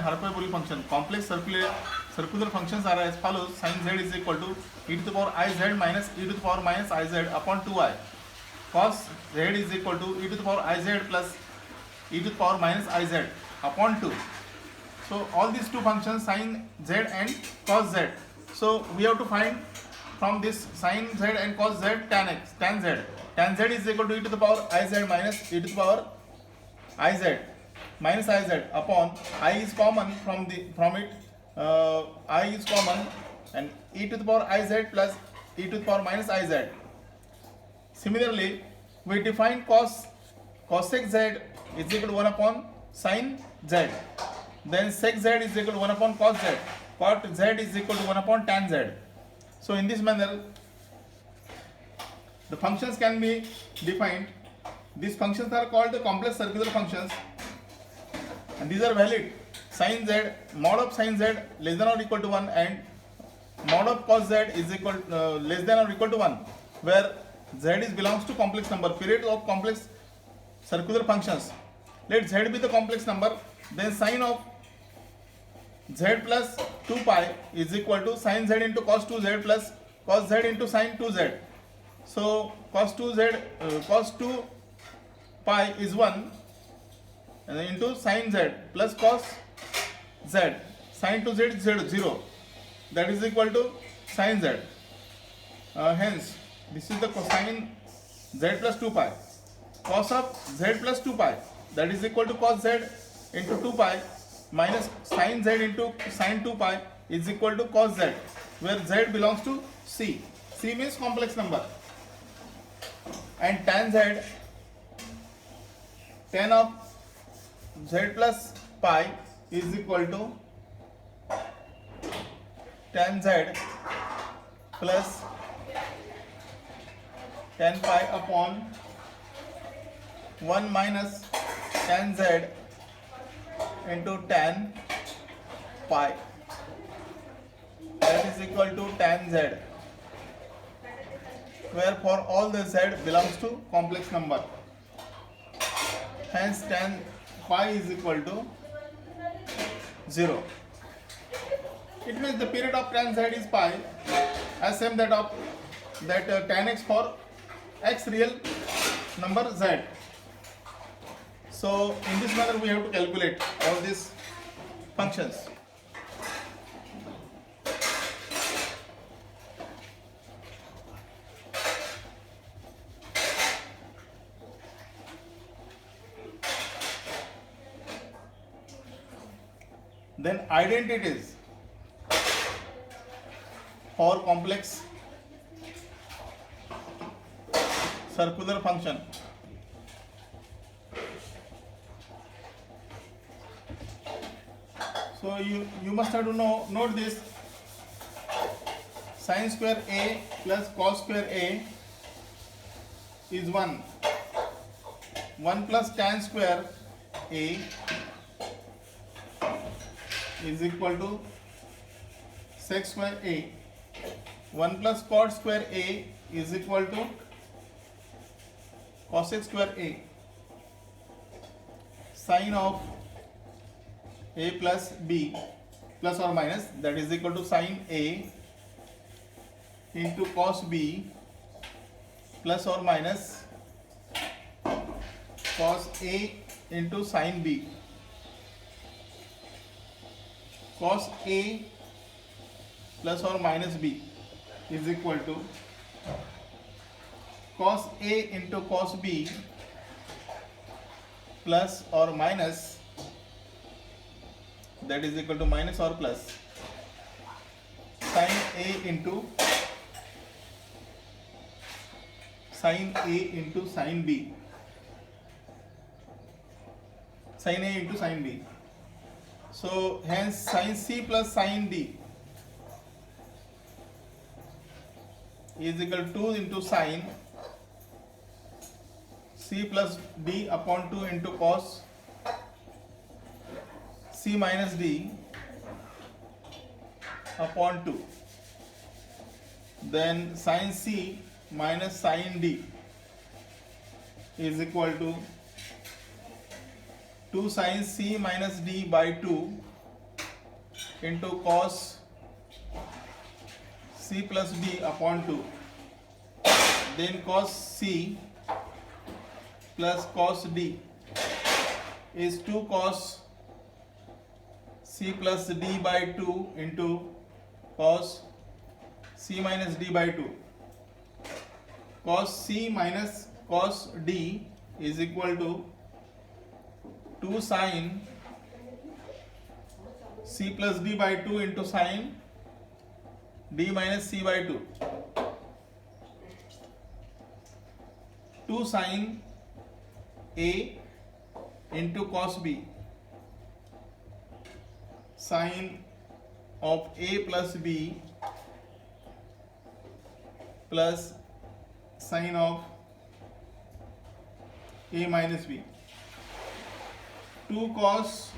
hyperbolic function. Complex circular functions are as follows. Sin z is equal to e to the power I z minus e to the power minus I z upon 2i. Cos z is equal to e to the power I z plus e to the power minus I z upon 2. So all these two functions, sin z and cos z. So we have to find from this sin z and cos z tan x, tan z. Tan z is equal to e to the power I z minus e to the power I z minus I z upon I is common from it. I is common and e to the power I z plus e to the power minus I z. Similarly, we define cosec z is equal to 1 upon sin z. Then sec z is equal to 1 upon cos z. Cot z is equal to 1 upon tan z. So in this manner, the functions can be defined. These functions are called the complex circular functions, and these are valid. Sin z, mod of sin z less than or equal to 1, and mod of cos z is equal less than or equal to 1, where z is belongs to complex number. Period of complex circular functions. Let z be the complex number. Then sin of z plus 2 pi is equal to sin z into cos 2z plus cos z into sin 2z. So cos 2 pi is 1 into sin z plus cos z. Sin 2z is 0. That is equal to sin z. Hence, this is the cosine z plus 2 pi. Cos of z plus 2 pi, that is equal to cos z into 2 pi minus sin z into sin 2 pi is equal to cos z, where z belongs to C. C means complex number. And tan z, tan of z plus pi is equal to tan z plus tan pi upon 1 minus tan z into tan pi, that is equal to tan z, where for all the z belongs to complex number. Hence tan pi is equal to 0. It means the period of tan z is pi, as same that of tan x for x real number z. So in this manner we have to calculate all these functions. Then identities for complex circular function. So you must have to note this. Sin square a plus cos square a is 1. 1 plus tan square a is equal to sec square a. 1 plus cot square a is equal to cosec square a. Sin of a plus b plus or minus, that is equal to sin a into cos b plus or minus cos a into sin b. Cos a plus or minus b is equal to cos a into cos b plus or minus, that is equal to minus or plus sin a into sin b, sin a into sin b. So hence sin c plus sin d is equal to 2 into sin c plus d upon 2 into cos c minus d upon 2. Then sin c minus sin d is equal to 2 sin c minus d by 2 into cos c plus d upon 2. Then cos c plus cos d is 2 cos c plus d by 2 into cos c minus d by 2. Cos c minus cos d is equal to 2 sin c plus d by 2 into sin d minus c by 2. 2 sin a into cos b, sin of a plus b plus sin of a minus b. 2 cos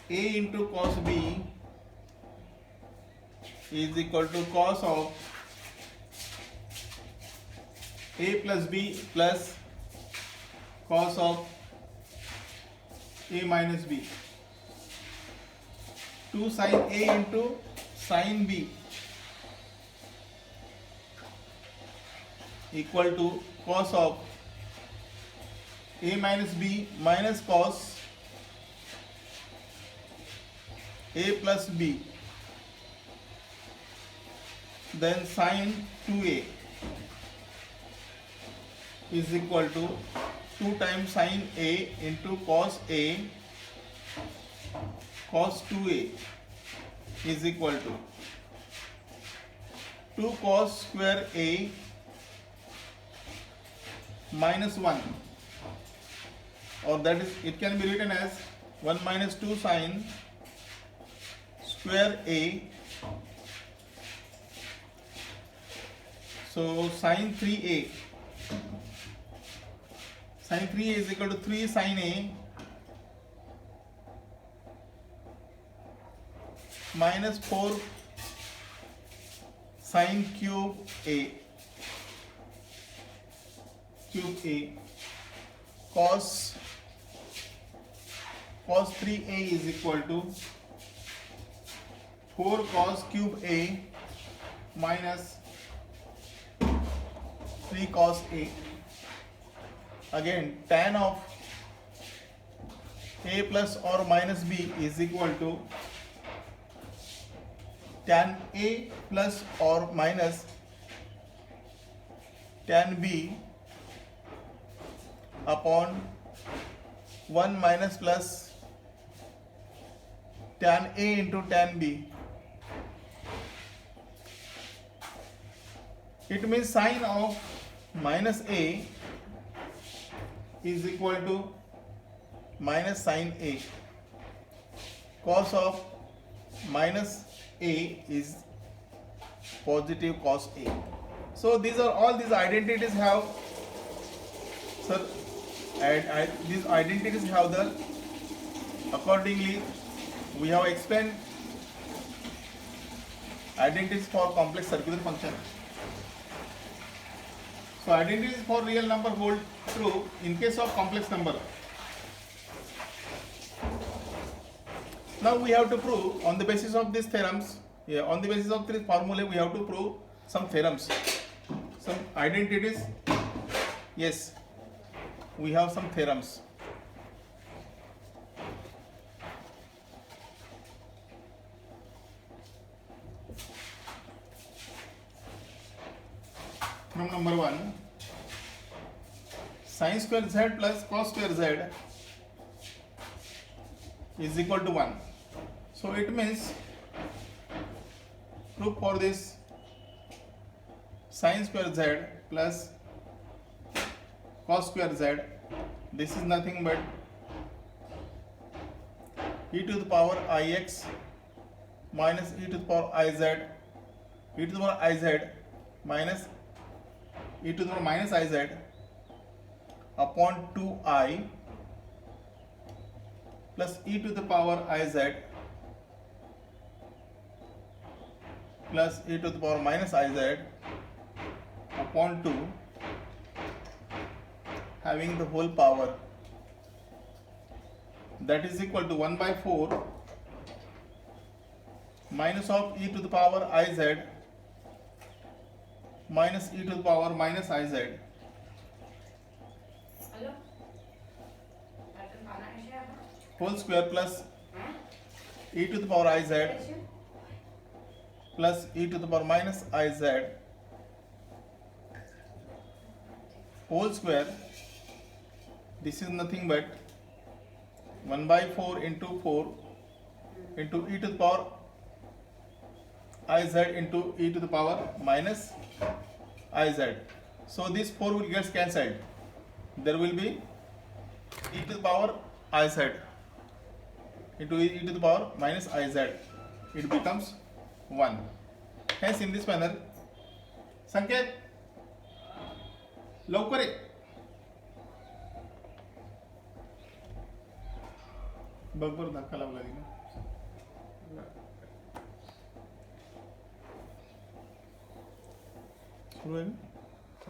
a into cos b is equal to cos of a plus b plus cos of a minus b. 2 sin a into sin b equal to cos of a minus b minus cos a plus b, then sin 2a is equal to 2 times sin a into cos a cos 2a is equal to 2 cos square a minus 1, or that is, it can be written as 1 minus 2 sin square a. So sin 3a, sin 3a is equal to 3 sin a minus 4 sin cube a cos 3a is equal to 4 cos cube a minus 3 cos a. Again, tan of a plus or minus b is equal to tan a plus or minus tan b upon 1 minus plus tan a into tan b. It means sin of minus a is equal to minus sin a. Cos of minus a is positive cos a. So these are all these identities have, sir, and these identities have the, accordingly we have explained identities for complex circular function. So identities for real number hold true in case of complex number. Now we have to prove on the basis of these theorems, on the basis of this formula we have to prove some theorems, some identities. Yes, we have some theorems. From number 1, sin square z plus cos square z is equal to 1. So it means proof for this sin square z plus cos square z, this is nothing but e to the power ix minus e to the power iz, e to the power iz minus e to the power minus iz upon 2i plus e to the power iz plus e to the power minus iz upon 2 having the whole power, that is equal to 1 by 4 minus of e to the power iz minus e to the power minus iz hello आता खाना ऐसे है whole square plus हाँ e to the power iz ऐसे plus e to the power minus iz whole square. This is nothing but 1 by 4 into 4 into e to the power iz into e to the power minus iz. So this 4 will get cancelled. There will be e to the power iz into e to the power minus iz. It becomes 1. Hence in this manner, संकेत लवकर ये बघ बरं धक्का लावला तिने सुरू आहे ना